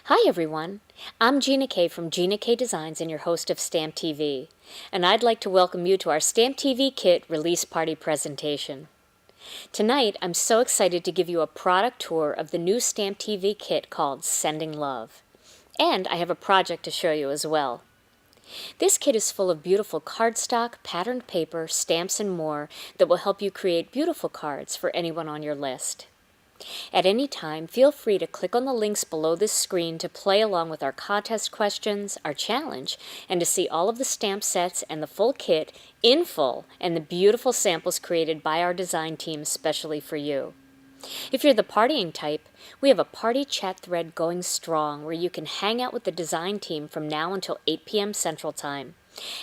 Hi everyone, I'm Gina K from Gina K Designs and your host of Stamp TV, and I'd like to welcome you to our Stamp TV Kit release party presentation. Tonight, I'm so excited to give you a product tour of the new Stamp TV kit called Sending Love. And I have a project to show you as well. This kit is full of beautiful cardstock, patterned paper, stamps, and more that will help you create beautiful cards for anyone on your list. At any time, feel free to click on the links below this screen to play along with our contest questions, our challenge, and to see all of the stamp sets and the full kit in full and the beautiful samples created by our design team especially for you. If you're the partying type, we have a party chat thread going strong where you can hang out with the design team from now until 8 p.m. Central Time.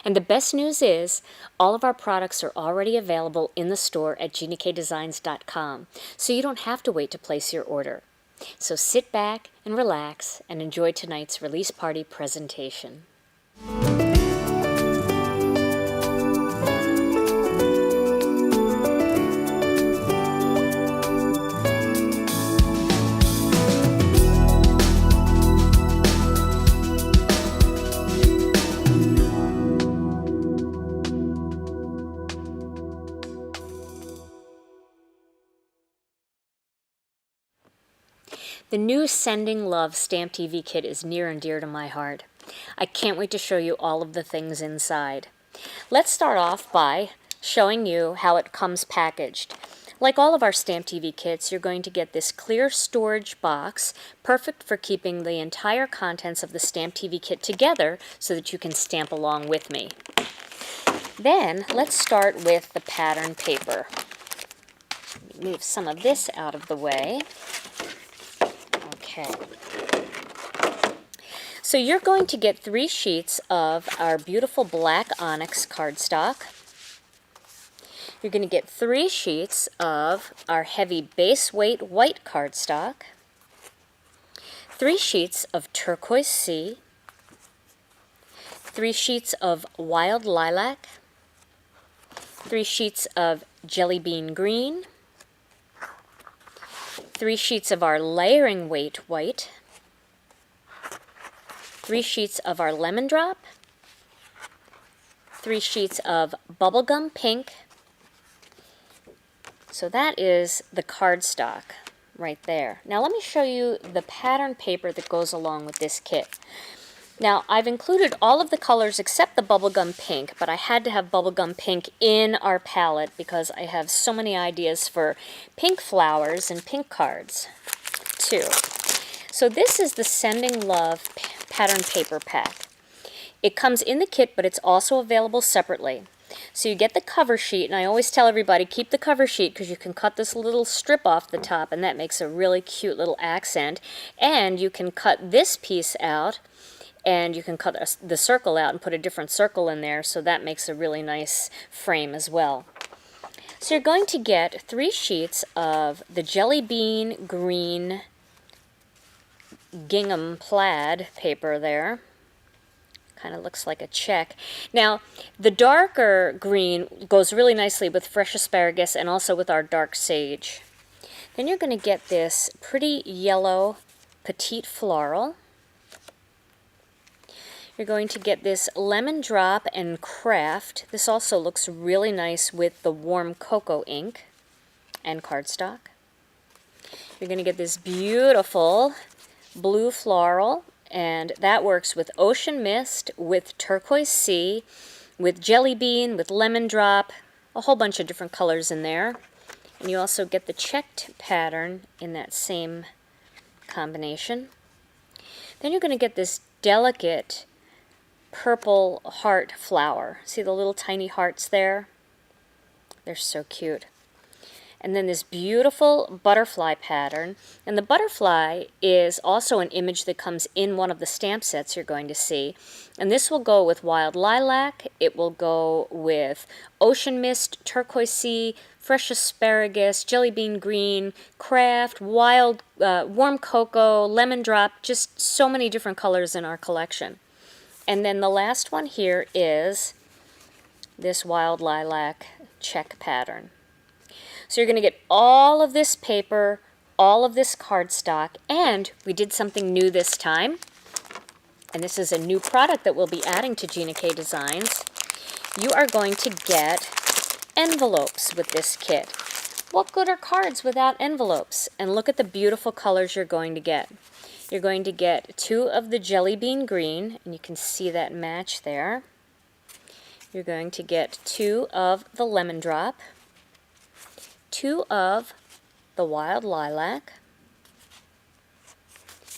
And the best news is, all of our products are already available in the store at ginakdesigns.com, so you don't have to wait to place your order. So sit back and relax and enjoy tonight's release party presentation. The new Sending Love Stamp TV kit is near and dear to my heart. I can't wait to show you all of the things inside. Let's start off by showing you how it comes packaged. Like all of our Stamp TV kits, you're going to get this clear storage box, perfect for keeping the entire contents of the Stamp TV kit together so that you can stamp along with me. Then, let's start with the pattern paper. Move some of this out of the way. Okay. So you're going to get 3 sheets of our beautiful black onyx cardstock. You're going to get 3 sheets of our heavy base weight white cardstock, 3 sheets of turquoise sea, 3 sheets of wild lilac, 3 sheets of jelly bean green, 3 sheets of our layering weight white, 3 sheets of our lemon drop, 3 sheets of bubblegum pink. So that is the cardstock right there. Now let me show you the pattern paper that goes along with this kit. Now I've included all of the colors except the bubblegum pink, but I had to have bubblegum pink in our palette because I have so many ideas for pink flowers and pink cards too. So this is the Sending Love pattern paper pack. It comes in the kit, but it's also available separately. So you get the cover sheet, and I always tell everybody keep the cover sheet because you can cut this little strip off the top and that makes a really cute little accent. And you can cut this piece out and you can cut the circle out and put a different circle in there, so that makes a really nice frame as well. So you're going to get 3 sheets of the jelly bean green gingham plaid paper there. Kind of looks like a check. Now, the darker green goes really nicely with fresh asparagus and also with our dark sage. Then you're going to get this pretty yellow petite floral. You're going to get this lemon drop and craft. This also looks really nice with the warm cocoa ink and cardstock. You're going to get this beautiful blue floral, and that works with ocean mist, with turquoise sea, with jelly bean, with lemon drop, a whole bunch of different colors in there. And you also get the checked pattern in that same combination. Then you're going to get this delicate purple heart flower. See the little tiny hearts there? They're so cute. And then this beautiful butterfly pattern. And the butterfly is also an image that comes in one of the stamp sets you're going to see. And this will go with wild lilac, it will go with ocean mist, turquoise sea, fresh asparagus, jelly bean green, craft, wild warm cocoa, lemon drop, just so many different colors in our collection. And then the last one here is this wild lilac check pattern. So you're going to get all of this paper all of this cardstock, and we did something new this time, and this is a new product that we'll be adding to Gina K Designs. You are going to get envelopes with this kit. What good are cards without envelopes? And look at the beautiful colors you're going to get. You're going to get 2 of the jelly bean green, and you can see that match there. You're going to get 2 of the lemon drop, 2 of the wild lilac,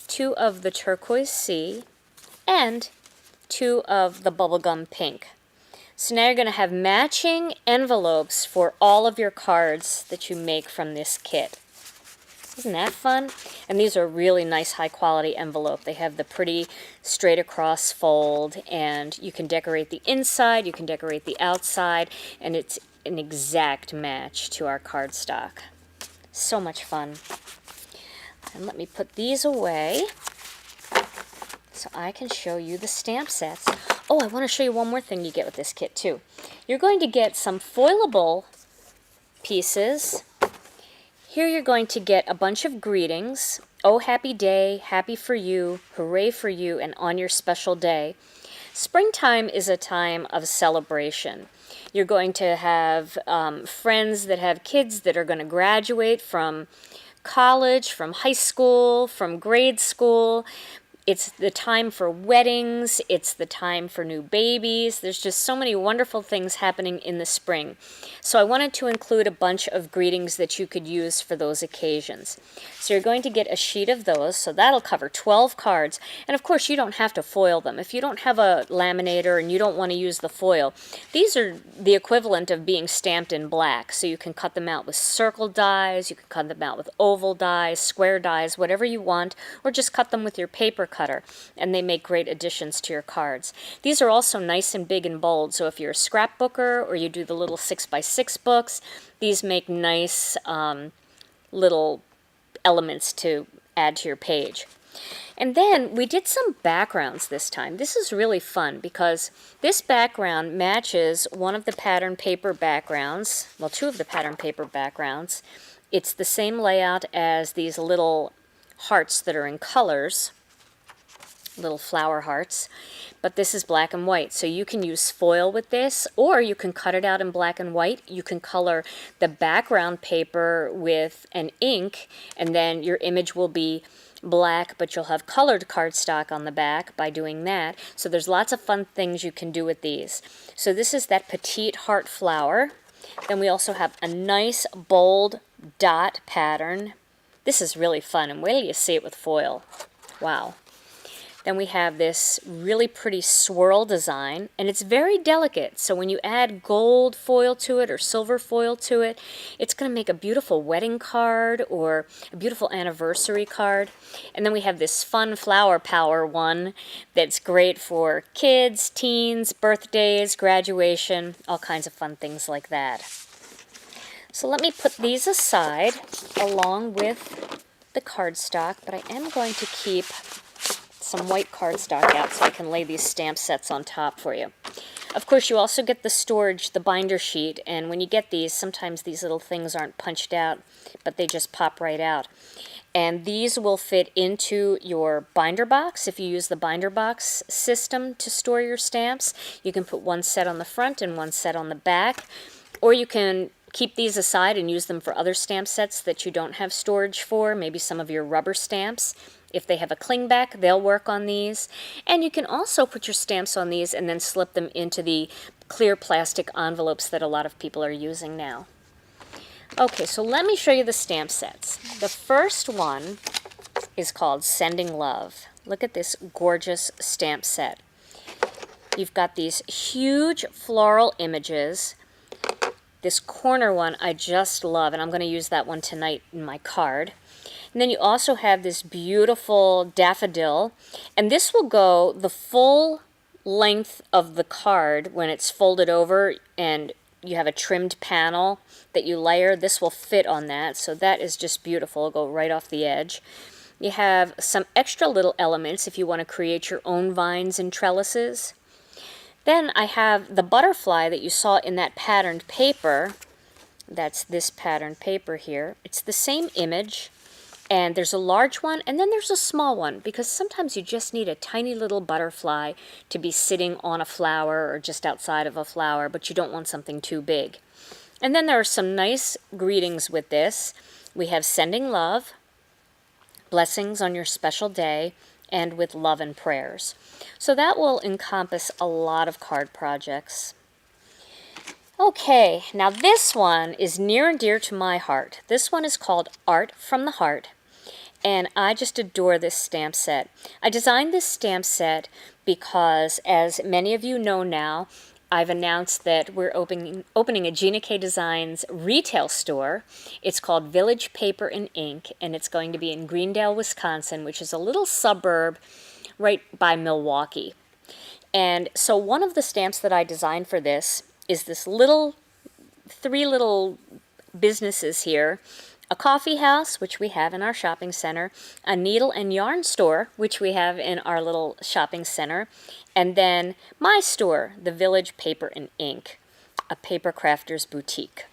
2 of the turquoise sea, and 2 of the bubblegum pink. So now you're going to have matching envelopes for all of your cards that you make from this kit. Isn't that fun? And these are really nice high quality envelope. They have the pretty straight across fold, and you can decorate the inside, you can decorate the outside, and it's an exact match to our cardstock. So much fun. And let me put these away so I can show you the stamp sets. Oh, I want to show you one more thing you get with this kit too. You're going to get some foilable pieces. Here you're going to get a bunch of greetings. Oh, happy day, happy for you, hooray for you, and on your special day. Springtime is a time of celebration. You're going to have friends that have kids that are going to graduate from college, from high school, from grade school. It's the time for weddings. It's the time for new babies. There's just so many wonderful things happening in the spring. So I wanted to include a bunch of greetings that you could use for those occasions. So you're going to get a sheet of those. So that'll cover 12 cards. And of course, you don't have to foil them. If you don't have a laminator and you don't want to use the foil, these are the equivalent of being stamped in black. So you can cut them out with circle dies. You can cut them out with oval dies, square dies, whatever you want, or just cut them with your paper cutter, and they make great additions to your cards. These are also nice and big and bold, so if you're a scrapbooker or you do the little 6x6 books, these make nice little elements to add to your page. And then we did some backgrounds this time. This is really fun because this background matches one of the pattern paper backgrounds, well, 2 of the pattern paper backgrounds. It's the same layout as these little hearts that are in colors, little flower hearts, but this is black and white, so you can use foil with this, or you can cut it out in black and white. You can color the background paper with an ink, and then your image will be black, but you'll have colored cardstock on the back by doing that. So there's lots of fun things you can do with these. So this is that petite heart flower. Then we also have a nice bold dot pattern. This is really fun, and wait till you see it with foil. Wow. Then we have this really pretty swirl design, and it's very delicate. So when you add gold foil to it or silver foil to it, it's going to make a beautiful wedding card or a beautiful anniversary card. And then we have this fun flower power one that's great for kids, teens, birthdays, graduation, all kinds of fun things like that. So let me put these aside along with the cardstock, but I am going to keep some white cardstock out so I can lay these stamp sets on top for you. Of course, you also get the storage, the binder sheet, and when you get these, sometimes these little things aren't punched out, but they just pop right out. And these will fit into your binder box. If you use the binder box system to store your stamps, you can put one set on the front and one set on the back, or you can keep these aside and use them for other stamp sets that you don't have storage for, maybe some of your rubber stamps. If they have a cling back, they'll work on these. And you can also put your stamps on these and then slip them into the clear plastic envelopes that a lot of people are using now. Okay, so let me show you the stamp sets. The first one is called Sending Love. Look at this gorgeous stamp set. You've got these huge floral images. This corner one I just love, and I'm going to use that one tonight in my card. And then you also have this beautiful daffodil, and this will go the full length of the card when it's folded over and you have a trimmed panel that you layer. This will fit on that, so that is just beautiful. It'll go right off the edge. You have some extra little elements if you want to create your own vines and trellises. Then I have the butterfly that you saw in that patterned paper. That's this patterned paper here. It's the same image. And there's a large one, and then there's a small one, because sometimes you just need a tiny little butterfly to be sitting on a flower or just outside of a flower, but you don't want something too big. And then there are some nice greetings with this. We have sending love, blessings on your special day, and with love and prayers. So that will encompass a lot of card projects. Okay, now this one is near and dear to my heart. This one is called Art from the Heart, and I just adore this stamp set. I designed this stamp set because, as many of you know now, I've announced that we're opening a Gina K Designs retail store. It's called Village Paper and Ink, and it's going to be in Greendale, Wisconsin, which is a little suburb right by Milwaukee. And so one of the stamps that I designed for this is this three little businesses here: a coffee house, which we have in our shopping center, a needle and yarn store, which we have in our little shopping center, and then my store, the Village Paper and Ink, a paper crafter's boutique.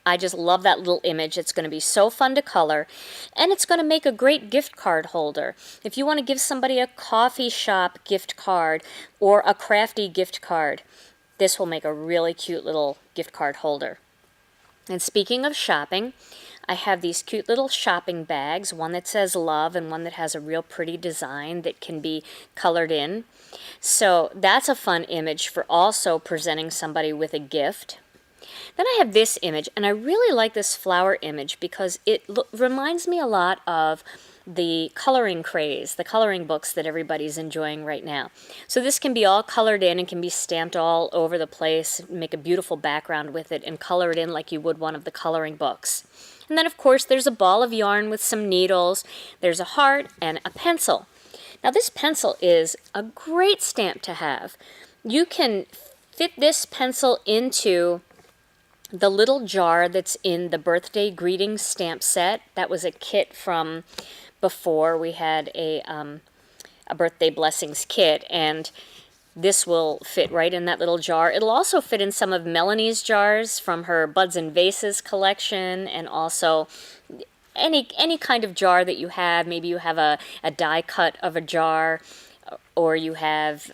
I just love that little image. It's going to be so fun to color, and it's going to make a great gift card holder. If you want to give somebody a coffee shop gift card or a crafty gift card, this will make a really cute little gift card holder. And speaking of shopping, I have these cute little shopping bags, one that says love and one that has a real pretty design that can be colored in. So that's a fun image for also presenting somebody with a gift. Then I have this image, and I really like this flower image because it reminds me a lot of the coloring craze, the coloring books that everybody's enjoying right now. So this can be all colored in and can be stamped all over the place, make a beautiful background with it, and color it in like you would one of the coloring books. And then, of course, there's a ball of yarn with some needles. There's a heart and a pencil. Now, this pencil is a great stamp to have. You can fit this pencil into the little jar that's in the birthday greetings stamp set. That was a kit from before. We had a birthday blessings kit, and this will fit right in that little jar. It'll also fit in some of Melanie's jars from her Buds and Vases collection, and also any kind of jar that you have. Maybe you have a die cut of a jar, or you have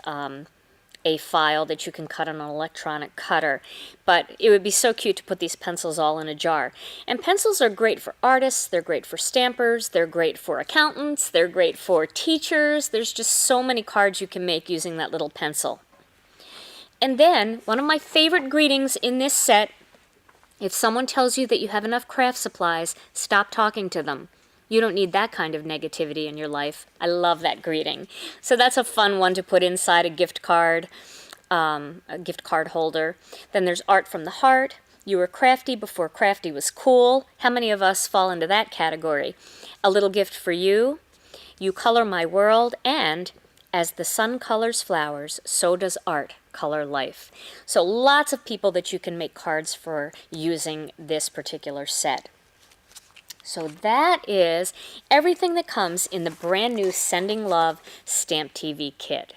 a file that you can cut on an electronic cutter. But it would be so cute to put these pencils all in a jar. And pencils are great for artists, they're great for stampers, they're great for accountants, they're great for teachers. There's just so many cards you can make using that little pencil. And then, one of my favorite greetings in this set: if someone tells you that you have enough craft supplies, stop talking to them. You don't need that kind of negativity in your life. I love that greeting. So that's a fun one to put inside a gift card holder. Then there's Art from the Heart. You were crafty before crafty was cool. How many of us fall into that category? A little gift for you. You color my world. And as the sun colors flowers, so does art color life. So lots of people that you can make cards for using this particular set. So that is everything that comes in the brand new Sending Love Stamp TV kit.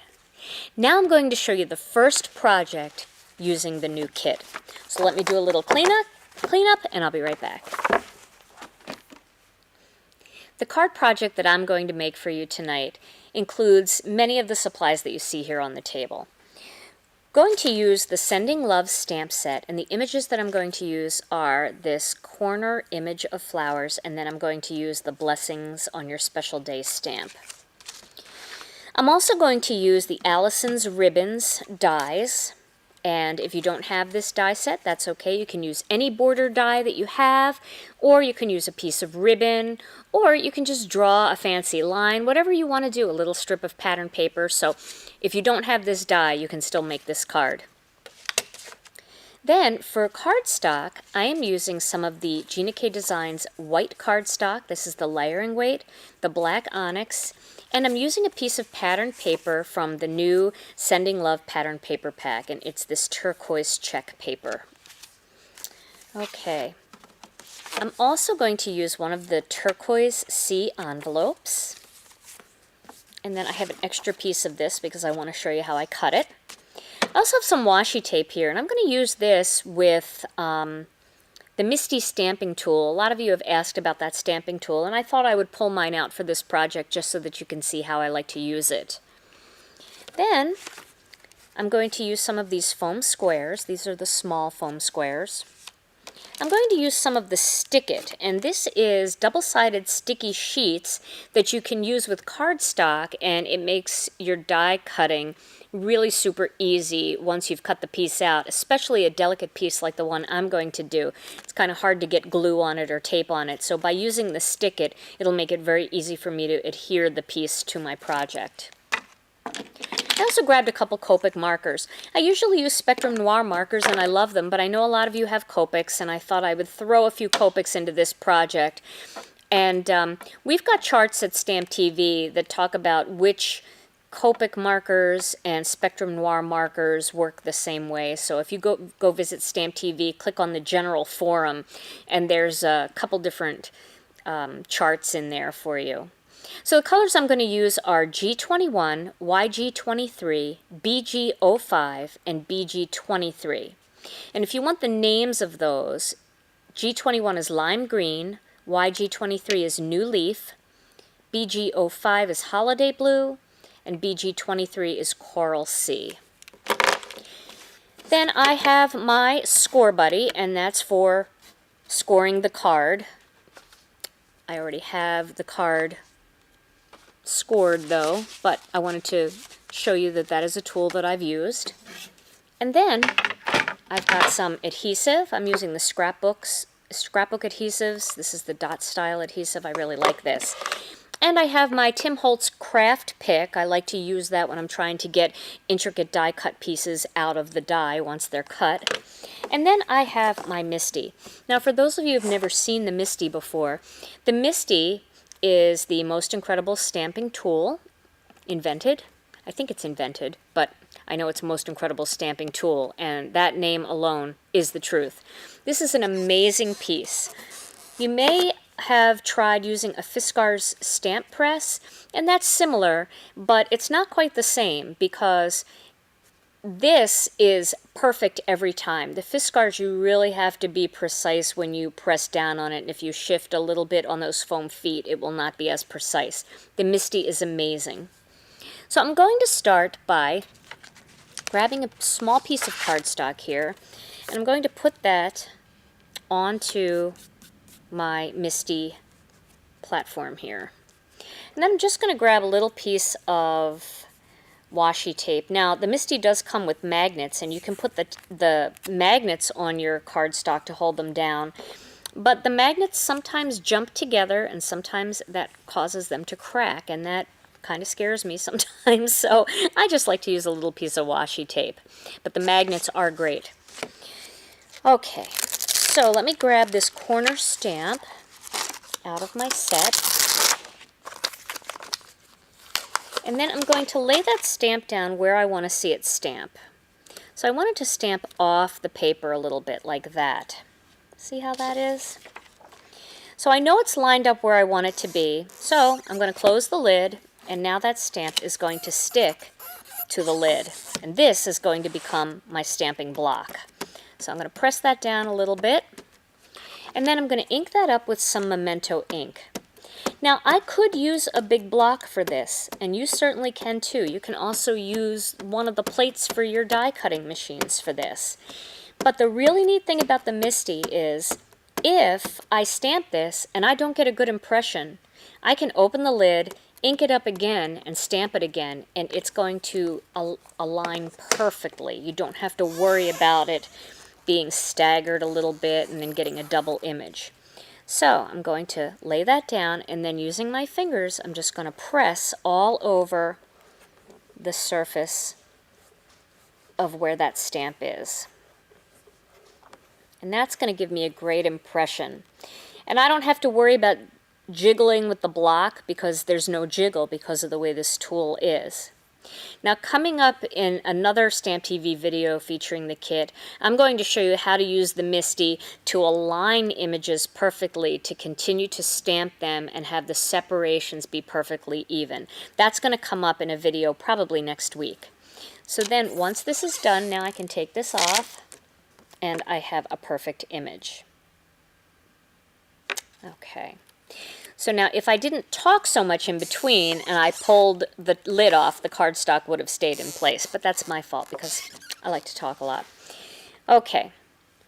Now I'm going to show you the first project using the new kit. So let me do a little cleanup, and I'll be right back. The card project that I'm going to make for you tonight includes many of the supplies that you see here on the table. Going to use the Sending Love stamp set, and the images that I'm going to use are this corner image of flowers, and then I'm going to use the Blessings on Your Special Day stamp. I'm also going to use the Allison's Ribbons dies, and if you don't have this die set, that's okay. You can use any border die that you have, or you can use a piece of ribbon, or you can just draw a fancy line, whatever you want to do, a little strip of pattern paper. So if you don't have this die, you can still make this card. Then for cardstock, I am using some of the Gina K Designs white cardstock. This is the layering weight, the black onyx, and I'm using a piece of pattern paper from the new Sending Love pattern paper pack, and it's this turquoise check paper. Okay. I'm also going to use one of the turquoise C envelopes. And then I have an extra piece of this because I want to show you how I cut it. I also have some washi tape here, and I'm going to use this with the Misty stamping tool. A lot of you have asked about that stamping tool, and I thought I would pull mine out for this project just so that you can see how I like to use it. Then I'm going to use some of these foam squares. These are the small foam squares. I'm going to use some of the Stick It, and this is double-sided sticky sheets that you can use with cardstock, and it makes your die cutting really super easy once you've cut the piece out, especially a delicate piece like the one I'm going to do. It's kind of hard to get glue on it or tape on it, so by using the Stick It, it'll make it very easy for me to adhere the piece to my project. I also grabbed a couple Copic markers. I usually use Spectrum Noir markers and I love them, but I know a lot of you have Copics, and I thought I would throw a few Copics into this project. And we've got charts at Stamp TV that talk about which Copic markers and Spectrum Noir markers work the same way. So if you go visit Stamp TV, click on the general forum, and there's a couple different charts in there for you. So the colors I'm going to use are G21, YG23, BG05, and BG23. And if you want the names of those, G21 is Lime Green, YG23 is New Leaf, BG05 is Holiday Blue, and BG23 is Coral Sea. Then I have my Score Buddy, and that's for scoring the card. I already have the card scored though, but I wanted to show you that that is a tool that I've used. And then I've got some adhesive. I'm using the scrapbook adhesives. This is the dot style adhesive. I really like this. And I have my Tim Holtz craft pick. I like to use that when I'm trying to get intricate die cut pieces out of the die once they're cut. And then I have my Misty. Now for those of you who've never seen the Misty before, the Misty is the most incredible stamping tool invented. I think it's invented, but I know it's most incredible stamping tool, and that name alone is the truth. This is an amazing piece. You may have tried using a Fiskars stamp press, and that's similar, but it's not quite the same because this is perfect every time. The Fiskars, you really have to be precise when you press down on it, and if you shift a little bit on those foam feet, it will not be as precise. The Misty is amazing. So I'm going to start by grabbing a small piece of cardstock here, and I'm going to put that onto my Misty platform here. And then I'm just going to grab a little piece of washi tape. Now, the Misty does come with magnets, and you can put the magnets on your cardstock to hold them down. But the magnets sometimes jump together, and sometimes that causes them to crack, and that kind of scares me sometimes. So I just like to use a little piece of washi tape. But the magnets are great. Okay, so let me grab this corner stamp out of my set. And then I'm going to lay that stamp down where I want to see it stamp. So I want it to stamp off the paper a little bit like that. See how that is? So I know it's lined up where I want it to be. So I'm going to close the lid, and now that stamp is going to stick to the lid. And this is going to become my stamping block. So I'm going to press that down a little bit. And then I'm going to ink that up with some Memento ink. Now, I could use a big block for this, and you certainly can too. You can also use one of the plates for your die cutting machines for this. But the really neat thing about the Misty is, if I stamp this and I don't get a good impression, I can open the lid, ink it up again, and stamp it again, and it's going to align perfectly. You don't have to worry about it being staggered a little bit and then getting a double image. So I'm going to lay that down, and then using my fingers, I'm just going to press all over the surface of where that stamp is. And that's going to give me a great impression. And I don't have to worry about jiggling with the block because there's no jiggle because of the way this tool is. Now, coming up in another Stamp TV video featuring the kit, I'm going to show you how to use the Misty to align images perfectly to continue to stamp them and have the separations be perfectly even. That's going to come up in a video probably next week. So then once this is done, now I can take this off and I have a perfect image. Okay. So now if I didn't talk so much in between and I pulled the lid off, the cardstock would have stayed in place. But that's my fault because I like to talk a lot. Okay.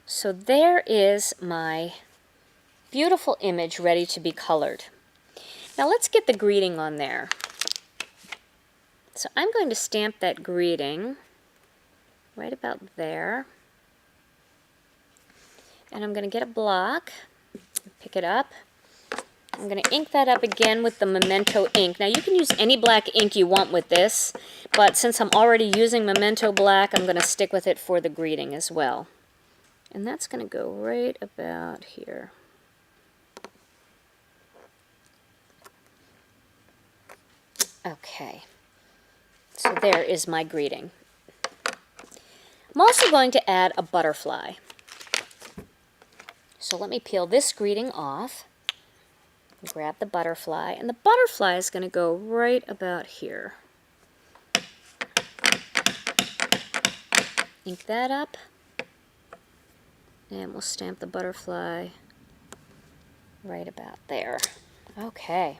So there is my beautiful image ready to be colored. Now let's get the greeting on there. So I'm going to stamp that greeting right about there. And I'm going to get a block, pick it up. I'm going to ink that up again with the Memento ink. Now you can use any black ink you want with this, but since I'm already using Memento black, I'm going to stick with it for the greeting as well. And that's going to go right about here. Okay, so there is my greeting. I'm also going to add a butterfly. So let me peel this greeting off, grab the butterfly, and the butterfly is going to go right about here. Ink that up, and we'll stamp the butterfly right about there. Okay,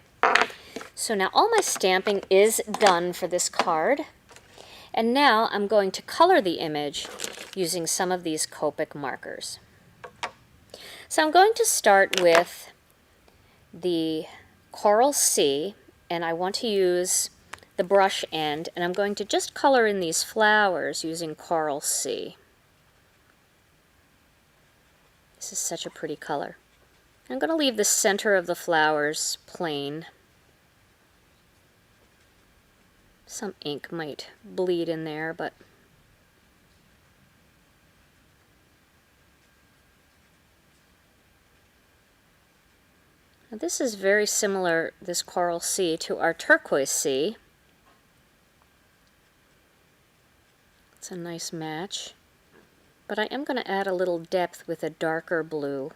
so now all my stamping is done for this card, and now I'm going to color the image using some of these Copic markers. So I'm going to start with the Coral Sea, and I want to use the brush end, and I'm going to just color in these flowers using Coral Sea. This is such a pretty color. I'm going to leave the center of the flowers plain. Some ink might bleed in there, but now this is very similar, this Coral Sea, to our Turquoise Sea. It's a nice match. But I am going to add a little depth with a darker blue,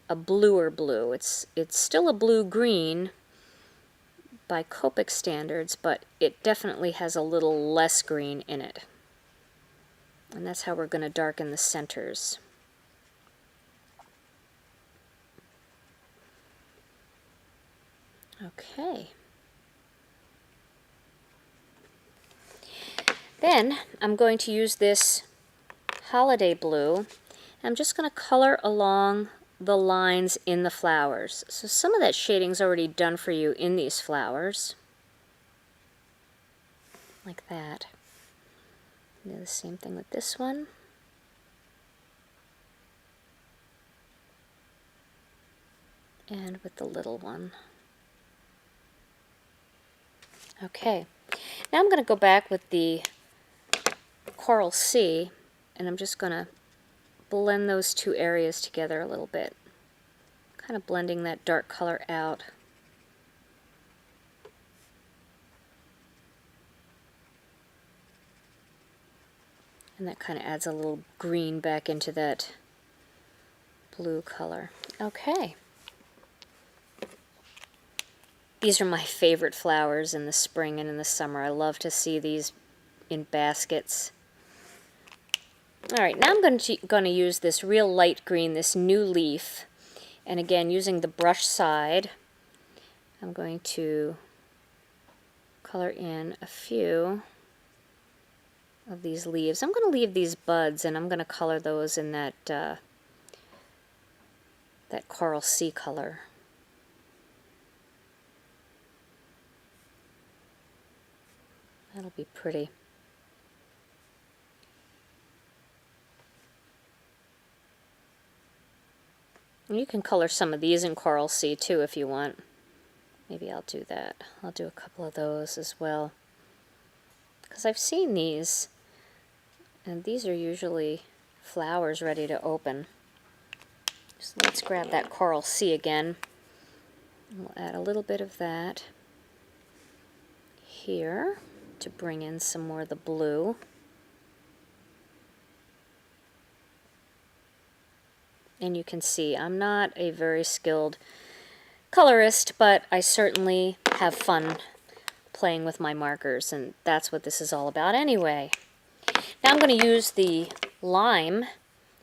a bluer blue. It's still a blue-green by Copic standards, but it definitely has a little less green in it. And that's how we're going to darken the centers. Okay. Then I'm going to use this Holiday Blue. I'm just going to color along the lines in the flowers. So some of that shading's already done for you in these flowers. Like that. Do the same thing with this one. And with the little one. Okay, now I'm going to go back with the Coral Sea, and I'm just going to blend those two areas together a little bit, kind of blending that dark color out. And that kind of adds a little green back into that blue color. Okay. These are my favorite flowers in the spring and in the summer. I love to see these in baskets. Alright, now I'm going to use this real light green, this New Leaf. And again, using the brush side, I'm going to color in a few of these leaves. I'm going to leave these buds, and I'm going to color those in that, that Coral Sea color. That'll be pretty. You can color some of these in Coral Sea too if you want. Maybe I'll do that. I'll do a couple of those as well. Because I've seen these, and these are usually flowers ready to open. So let's grab that Coral Sea again. We'll add a little bit of that here to bring in some more of the blue. And you can see I'm not a very skilled colorist, but I certainly have fun playing with my markers, and that's what this is all about anyway. Now I'm going to use the lime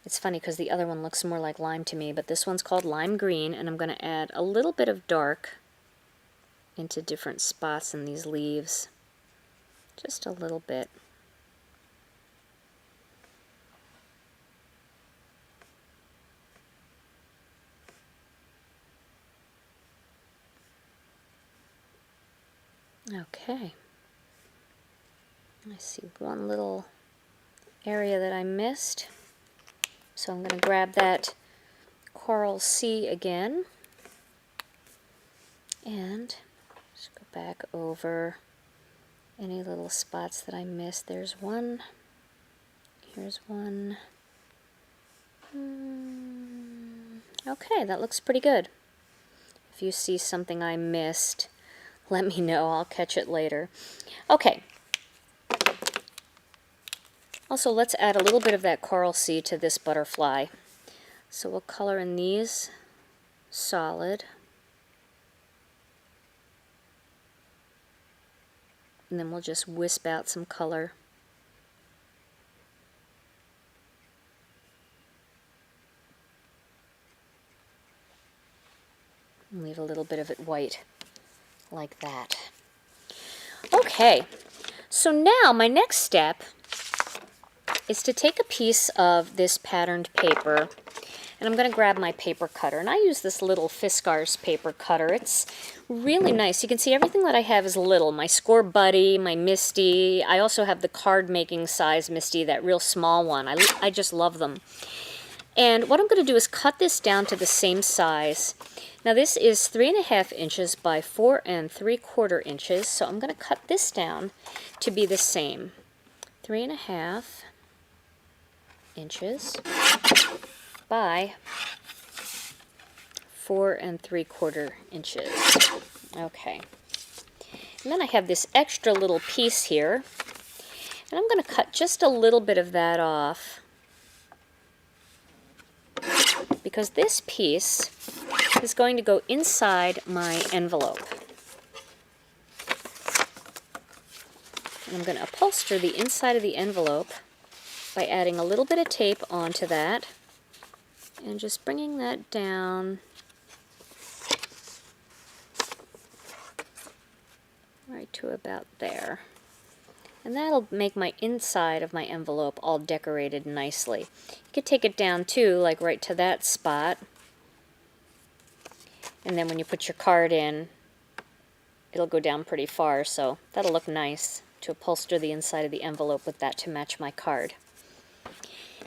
It's funny because the other one looks more like lime to me, but this one's called lime green, and I'm going to add a little bit of dark into different spots in these leaves. Just a little bit. Okay. I see one little area that I missed. So I'm going to grab that Coral Sea again and just go back over any little spots that I missed. There's one. Here's one. Okay, that looks pretty good. If you see something I missed, let me know. I'll catch it later. Okay. Also, let's add a little bit of that Coral Sea to this butterfly. So we'll color in these solid. And then we'll just wisp out some color. And leave a little bit of it white, like that. Okay, so now my next step is to take a piece of this patterned paper, and I'm going to grab my paper cutter, and I use this little Fiskars paper cutter. It's really nice. You can see everything that I have is little. My Score Buddy, my Misty. I also have the card making size Misty, that real small one. I just love them. And what I'm going to do is cut this down to the same size. Now this is 3.5 inches by 4 3/4 inches, so I'm going to cut this down to be the same. 3.5 inches by 4 3/4 inches. Okay. And then I have this extra little piece here, and I'm going to cut just a little bit of that off, because this piece is going to go inside my envelope. And I'm going to upholster the inside of the envelope by adding a little bit of tape onto that and just bringing that down right to about there. And that'll make my inside of my envelope all decorated nicely. You could take it down too, like right to that spot. And then when you put your card in, it'll go down pretty far, so that'll look nice to upholster the inside of the envelope with that to match my card.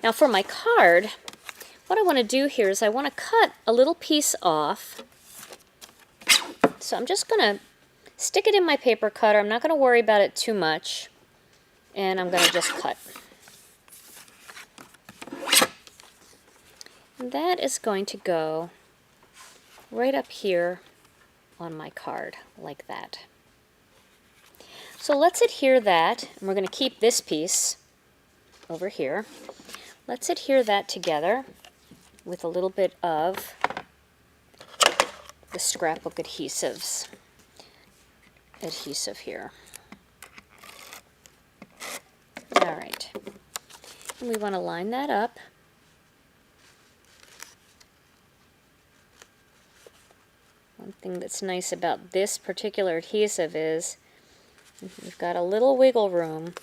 Now for my card, what I want to do here is I want to cut a little piece off. So I'm just going to stick it in my paper cutter. I'm not going to worry about it too much. And I'm going to just cut. And that is going to go right up here on my card, like that. So let's adhere that, and we're going to keep this piece over here. Let's adhere that together with a little bit of the scrapbook adhesive here. Alright, and we want to line that up. One thing that's nice about this particular adhesive is you've got a little wiggle room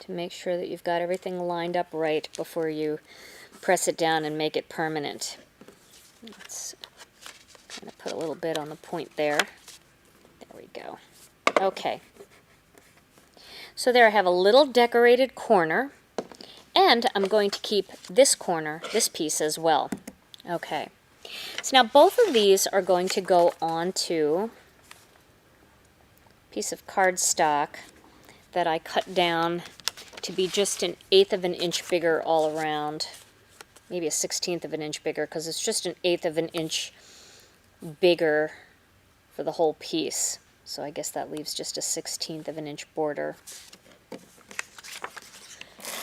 to make sure that you've got everything lined up right before you press it down and make it permanent. Let's kind of put a little bit on the point there. There we go. Okay. So there I have a little decorated corner, and I'm going to keep this corner, this piece as well. Okay. So now both of these are going to go onto a piece of cardstock that I cut down to be just 1/8 of an inch bigger all around. Maybe 1/16 of an inch bigger, because it's just 1/8 of an inch bigger for the whole piece. So I guess that leaves just 1/16 of an inch border. Do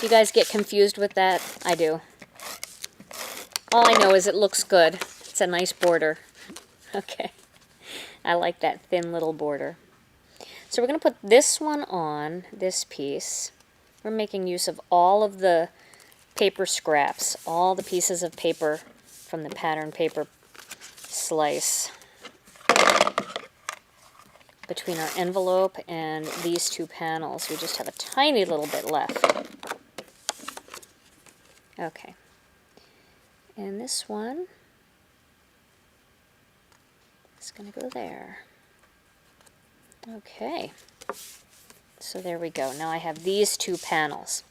you guys get confused with that? I do. All I know is it looks good. It's a nice border. Okay. I like that thin little border. So we're going to put this one on, this piece. We're making use of all of the paper scraps, all the pieces of paper from the pattern paper slice between our envelope and these two panels. We just have a tiny little bit left. Okay. And this one is going to go there. Okay. So there we go. Now I have these two panels.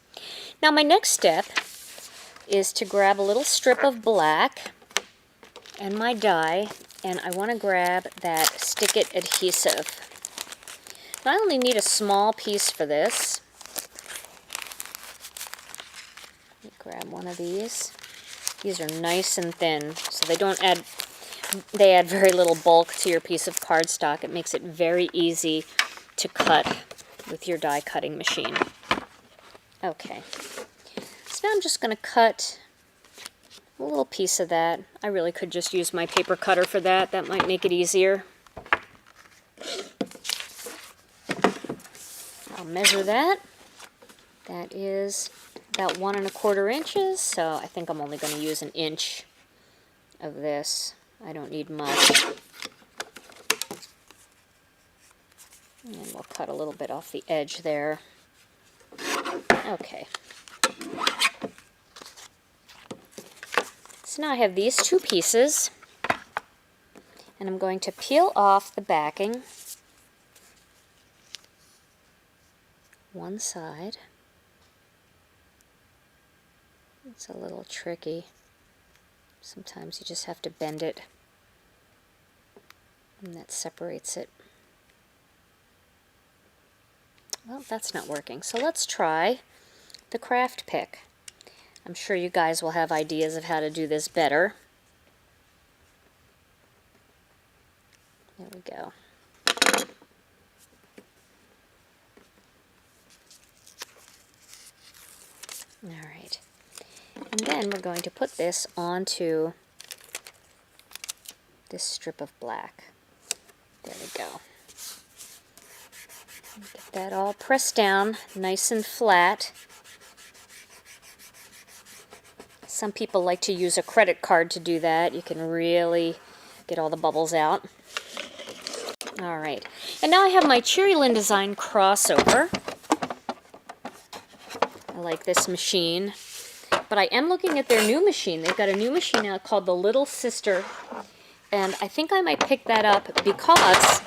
Now my next step is to grab a little strip of black and my die, and I want to grab that Stick It adhesive. Now I only need a small piece for this. Grab one of these. These are nice and thin, so they add very little bulk to your piece of cardstock. It makes it very easy to cut with your die cutting machine. Okay, so now I'm just going to cut a little piece of that. I really could just use my paper cutter for that. That might make it easier. I'll measure that. That is about 1 1/4 inches, so I think I'm only going to use 1 inch of this. I don't need much. And we'll cut a little bit off the edge there. Okay. So now I have these two pieces, and I'm going to peel off the backing, one side. It's a little tricky. Sometimes you just have to bend it, and that separates it. Well, that's not working. So let's try the craft pick. I'm sure you guys will have ideas of how to do this better. There we go. All right. And then we're going to put this onto this strip of black. There we go. Get that all pressed down nice and flat. Some people like to use a credit card to do that. You can really get all the bubbles out. All right. And now I have my Cherry Lynn Design crossover. I like this machine. But I am looking at their new machine. They've got a new machine now called the Little Sister. And I think I might pick that up because,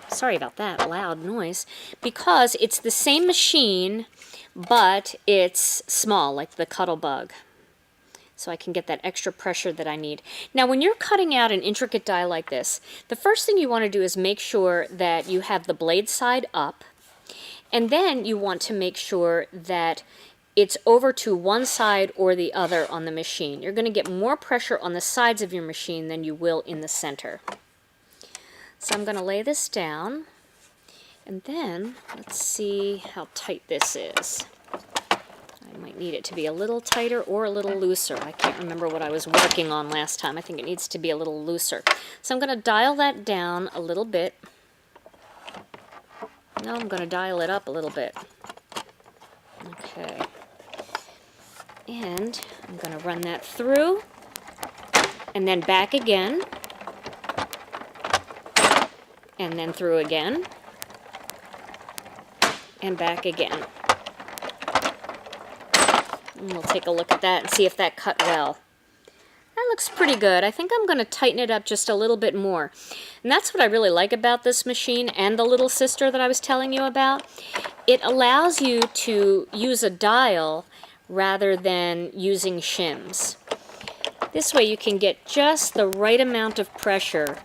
sorry about that loud noise, because it's the same machine, but it's small, like the Cuttlebug. So I can get that extra pressure that I need. Now when you're cutting out an intricate die like this, the first thing you want to do is make sure that you have the blade side up, and then you want to make sure that it's over to one side or the other on the machine. You're going to get more pressure on the sides of your machine than you will in the center. So I'm going to lay this down, and then let's see how tight this is. I might need it to be a little tighter or a little looser. I can't remember what I was working on last time. I think it needs to be a little looser. So I'm going to dial that down a little bit. No, I'm going to dial it up a little bit. Okay. And I'm going to run that through, and then back again, and then through again, and back again. And we'll take a look at that and see if that cut well. That looks pretty good. I think I'm going to tighten it up just a little bit more. And that's what I really like about this machine and the Little Sister that I was telling you about. It allows you to use a dial rather than using shims. This way you can get just the right amount of pressure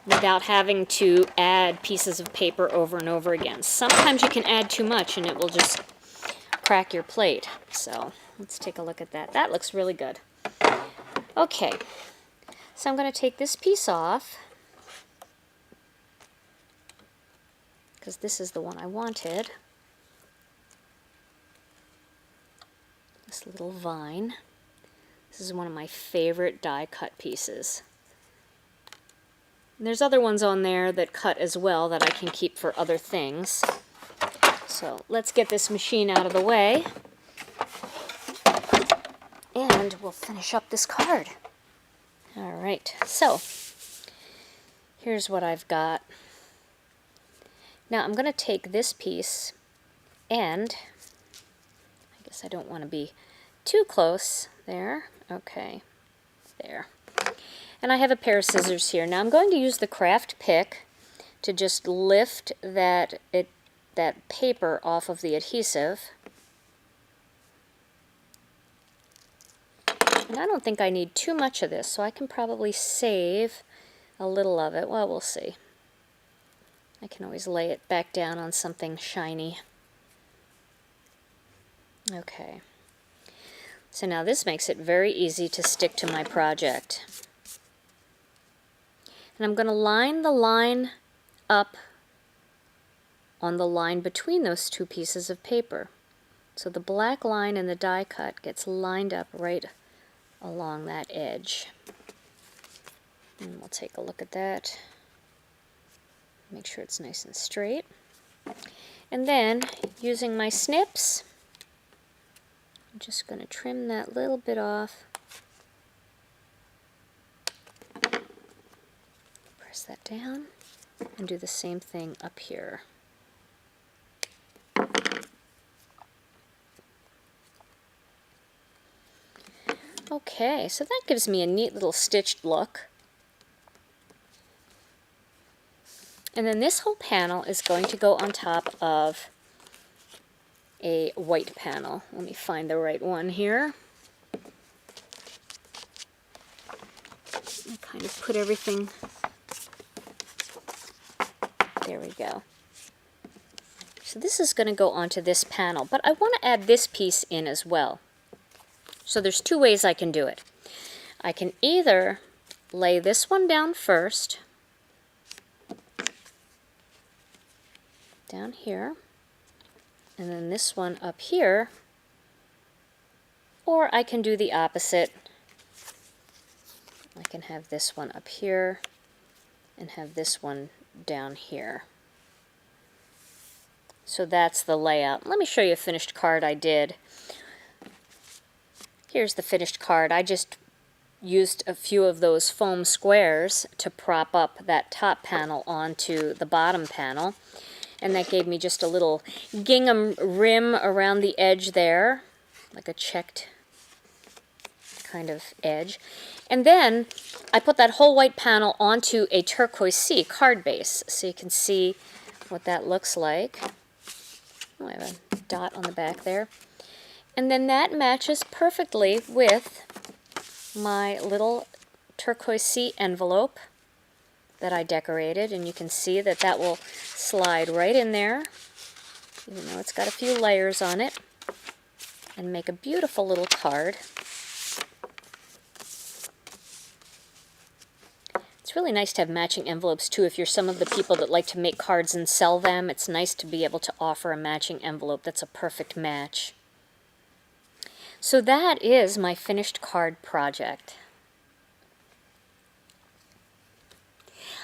without having to add pieces of paper over and over again. Sometimes you can add too much and it will just crack your plate. So let's take a look at that. That looks really good. Okay, so I'm going to take this piece off because this is the one I wanted. This little vine. This is one of my favorite die cut pieces. And there's other ones on there that cut as well that I can keep for other things. So let's get this machine out of the way. and we'll finish up this card. All right, so here's what I've got. Now I'm going to take this piece, and I guess I don't want to be too close there. Okay, there. And I have a pair of scissors here. Now I'm going to use the craft pick to just lift that paper off of the adhesive. And I don't think I need too much of this, so I can probably save a little of it. Well, we'll see. I can always lay it back down on something shiny. Okay. So now this makes it very easy to stick to my project. And I'm going to line the line up on the line between those two pieces of paper. So the black line in the die cut gets lined up right along that edge. And we'll take a look at that. Make sure it's nice and straight. And then, using my snips, I'm just going to trim that little bit off. Press that down and do the same thing up here. Okay, so that gives me a neat little stitched look. And then this whole panel is going to go on top of a white panel. Let me find the right one here. I kind of put everything, there we go. So this is going to go onto this panel, but I want to add this piece in as well. So there's two ways I can do it. I can either lay this one down first, down here, and then this one up here, or I can do the opposite. I can have this one up here and have this one down here. So that's the layout. Let me show you a finished card I did. Here's the finished card. I just used a few of those foam squares to prop up that top panel onto the bottom panel. And that gave me just a little gingham rim around the edge there, like a checked kind of edge. And then I put that whole white panel onto a turquoise sea card base, so you can see what that looks like. Oh, I have a dot on the back there. And then that matches perfectly with my little turquoise sea envelope that I decorated, and you can see that that will slide right in there, even though it's got a few layers on it, and make a beautiful little card. It's really nice to have matching envelopes too. If you're some of the people that like to make cards and sell them, it's nice to be able to offer a matching envelope that's a perfect match. So that is my finished card project.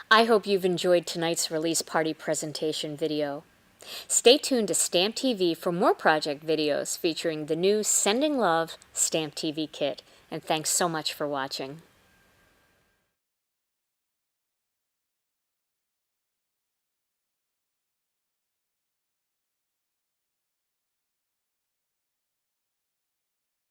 I hope you've enjoyed tonight's release party presentation video. Stay tuned to Stamp TV for more project videos featuring the new Sending Love Stamp TV kit, and thanks so much for watching.